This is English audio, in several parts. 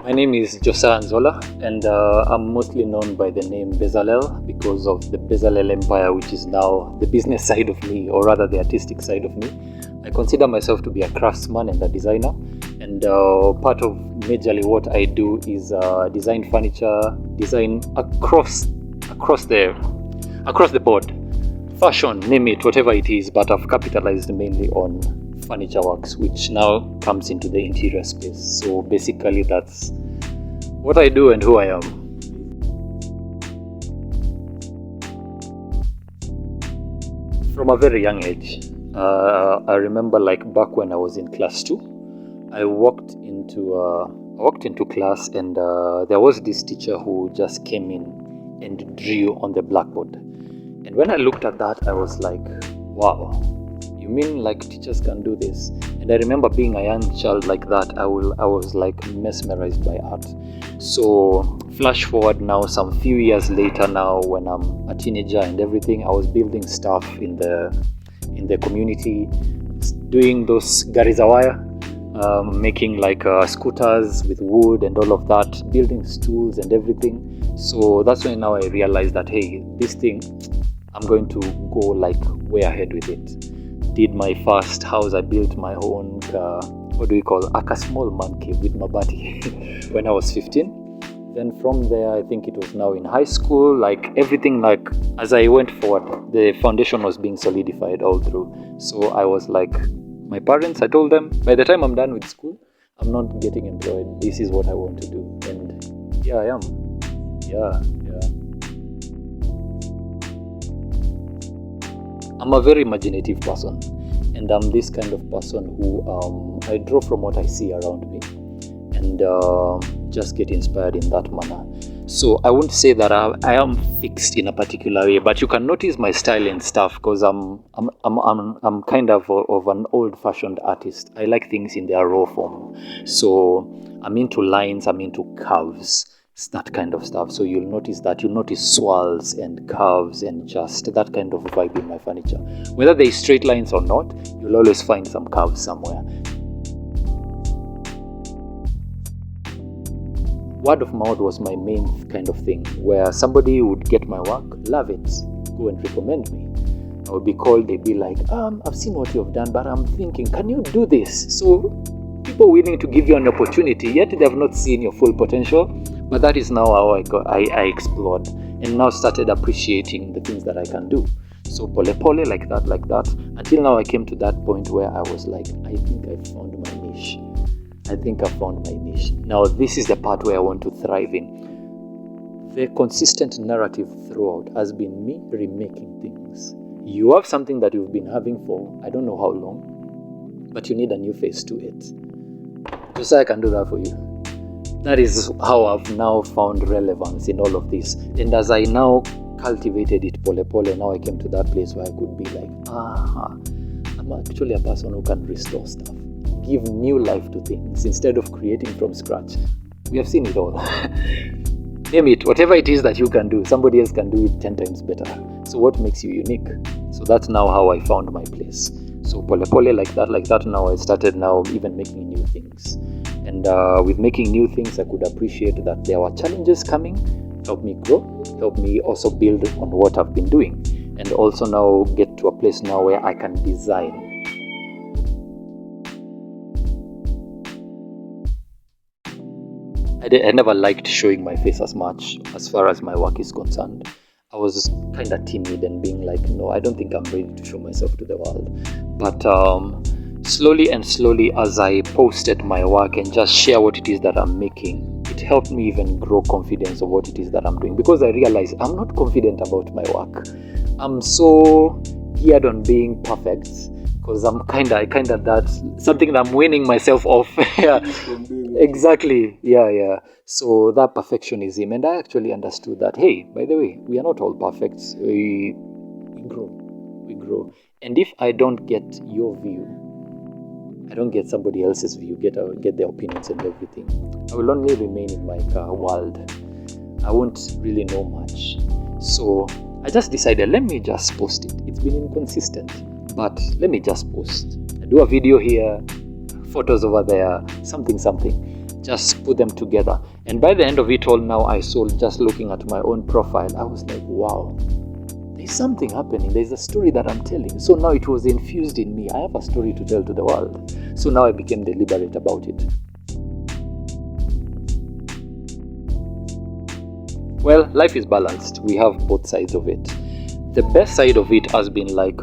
My name is Josiah Nzola, and I'm mostly known by the name Bezalel because of the Bezalel Empire, which is now the business side of me, or rather the artistic side of me. I consider myself to be a craftsman and a designer, and part of majorly what I do is design furniture, design across the board, fashion, name it, whatever it is. But I've capitalized mainly on furniture works, which now comes into the interior space. So basically that's what I do and who I am. From a very young age, I remember like back when I was in class 2, I walked into class, and there was this teacher who just came in and drew on the blackboard. And when I looked at that, I was like, wow, you mean like teachers can do this? And I remember being a young child like that, I was like mesmerized by art. So flash forward now some few years later, now when I'm a teenager and everything, I was building stuff in the community, doing those gari za wire, making like scooters with wood and all of that, building stools and everything. So that's when now I realized that, hey, this thing, I'm going to go like way ahead with it. Did my first house. I built my own a small man cave with mabati when I was 15. Then from there, I think it was now in high school, like everything, like as I went forward, the foundation was being solidified all through. So I was like, my parents, I told them, by the time I'm done with school, I'm not getting employed. This is what I want to do. And here I am. Yeah. I'm a very imaginative person, and I'm this kind of person who I draw from what I see around me, and just get inspired in that manner. So I won't say that I am fixed in a particular way, but you can notice my style and stuff because I'm kind of an old-fashioned artist. I like things in their raw form. So I'm into lines, I'm into curves. It's that kind of stuff. So you'll notice swirls and curves and just that kind of vibe in my furniture. Whether they're straight lines or not, you'll always find some curves somewhere. Word of mouth was my main kind of thing, where somebody would get my work, love it, go and recommend me. I would be called, they'd be like, I've seen what you've done, but I'm thinking, can you do this? So people willing to give you an opportunity, yet they have not seen your full potential. But that is now how I explored and now started appreciating the things that I can do. So pole like that, until now I came to that point where I was like, I think I found my niche. Now this is the part where I want to thrive in. The consistent narrative throughout has been me remaking things. You have something that you've been having for I don't know how long, but you need a new face to it. Just so I can do that for you. That is how I've now found relevance in all of this. And as I now cultivated it pole, now I came to that place where I could be like, I'm actually a person who can restore stuff, give new life to things instead of creating from scratch. We have seen it all. Name it, whatever it is that you can do, somebody else can do it 10 times better. So what makes you unique? So that's now how I found my place. So pole like that, now I started now even making new things. And with making new things, I could appreciate that there were challenges coming, help me grow, help me also build on what I've been doing, and also now get to a place now where I can design. I never liked showing my face as much as far as my work is concerned. I was kind of timid and being like, no, I don't think I'm ready to show myself to the world. But slowly as I posted my work and just share what it is that I'm making, it helped me even grow confidence of what it is that I'm doing, because I realized I'm not confident about my work. I'm so geared on being perfect because I'm kind of that's something that I'm winning myself off. Yeah, exactly. Yeah. So that perfectionism, and I actually understood that, hey, by the way, we are not all perfect. We grow. And if I don't get your view, I don't get somebody else's view, get their opinions and everything, I will only remain in my world. I won't really know much. So I just decided, let me just post it. It's been inconsistent, but let me just post. I do a video here, photos over there, something. just put them together. And by the end of it all, now I saw, just looking at my own profile, I was like, wow, there's something happening. There's a story that I'm telling. So now it was infused in me. I have a story to tell to the world. So now I became deliberate about it. Well, life is balanced. We have both sides of it. The best side of it has been like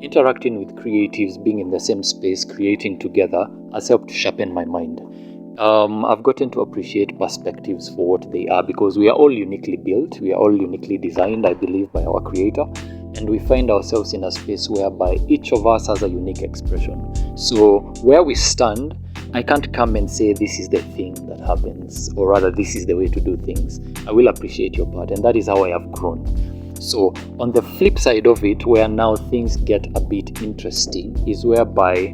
interacting with creatives, being in the same space, creating together, has helped sharpen my mind. I've gotten to appreciate perspectives for what they are, because we are all uniquely built, we are all uniquely designed, I believe, by our creator, and we find ourselves in a space whereby each of us has a unique expression. So where we stand, I can't come and say this is the thing that happens, or rather this is the way to do things. I will appreciate your part, and that is how I have grown. So on the flip side of it, where now things get a bit interesting, is whereby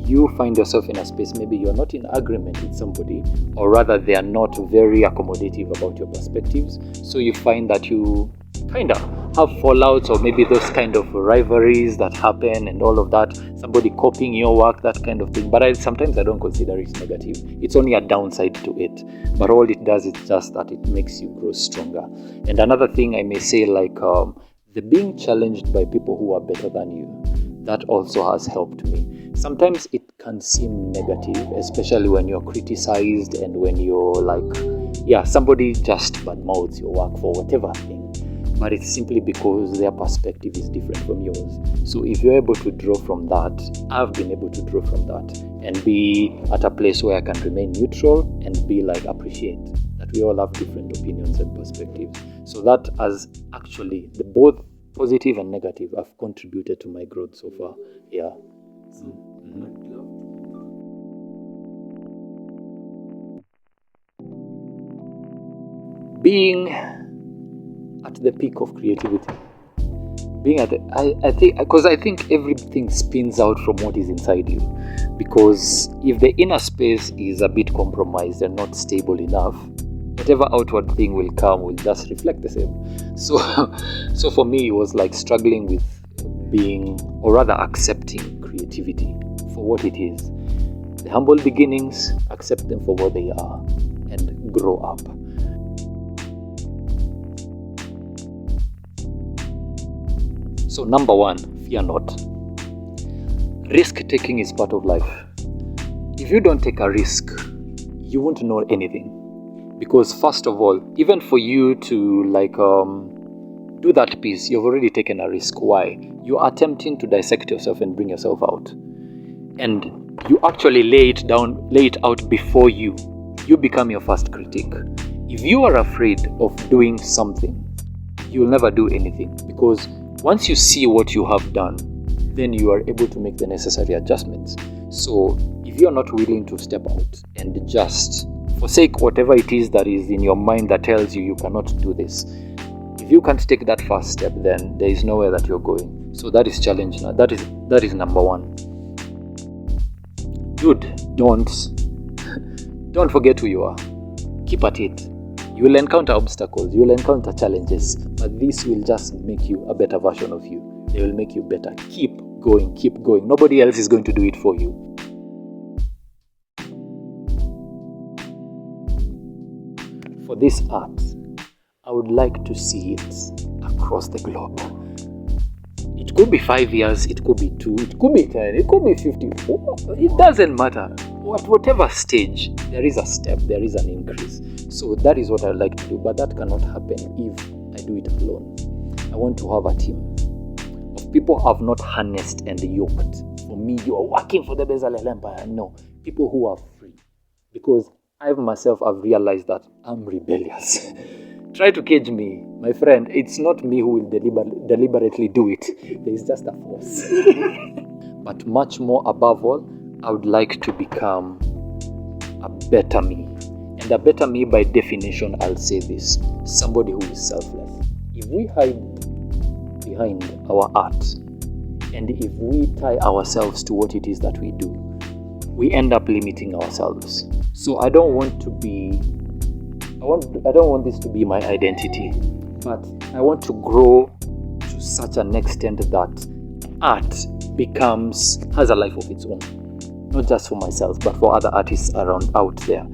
you find yourself in a space, maybe you're not in agreement with somebody, or rather they are not very accommodative about your perspectives. So you find that you kind of have fallouts, or maybe those kind of rivalries that happen and all of that, somebody copying your work, that kind of thing. But sometimes I don't consider it negative. It's only a downside to it. But all it does is just that it makes you grow stronger. And another thing I may say, like the being challenged by people who are better than you, that also has helped me. Sometimes it can seem negative, especially when you're criticized and when you're like, somebody just badmouths your work for whatever thing. But it's simply because their perspective is different from yours. So if you're able to draw from that, I've been able to draw from that and be at a place where I can remain neutral and be like, appreciate that we all have different opinions and perspectives. So that has actually, the both positive and negative, have contributed to my growth so far. Yeah. Being at the peak of creativity, being at I think everything spins out from what is inside you. Because if the inner space is a bit compromised and not stable enough, whatever outward thing will come will just reflect the same. So for me, it was like struggling with being, or rather accepting creativity for what it is. The humble beginnings, accept them for what they are, and grow up. So number one, fear not. Risk taking is part of life. If you don't take a risk, you won't know anything. Because first of all, even for you to do that piece, you've already taken a risk. Why? You are attempting to dissect yourself and bring yourself out. And you actually lay it out before you become your first critic. If you are afraid of doing something, you'll never do anything. Because once you see what you have done, then you are able to make the necessary adjustments. So if you're not willing to step out and just forsake whatever it is that is in your mind that tells you cannot do this, if you can't take that first step, then there is nowhere that you're going. So that is challenge. That is number one. Dude, don't forget who you are. Keep at it. You will encounter obstacles, you will encounter challenges, but this will just make you a better version of you. They will make you better. Keep going, keep going. Nobody else is going to do it for you. For this art, I would like to see it across the globe. It could be 5 years, it could be 2, it could be 10, it could be 50. It doesn't matter. At whatever stage, there is a step, there is an increase. So that is what I like to do, but that cannot happen if I do it alone. I want to have a team of people who have not harnessed and yoked. For me, you are working for the Bezalel Empire. No, people who are free. Because I myself have realized that I'm rebellious. Try to cage me, my friend. It's not me who will deliberately do it. There is just a force. But much more above all, I would like to become a better me. And a better me, by definition, I'll say this: somebody who is selfless. If we hide behind our art, and if we tie ourselves to what it is that we do, we end up limiting ourselves. So I don't want this to be my identity, but I want to grow to such an extent that art has a life of its own. not just for myself, but for other artists around out there.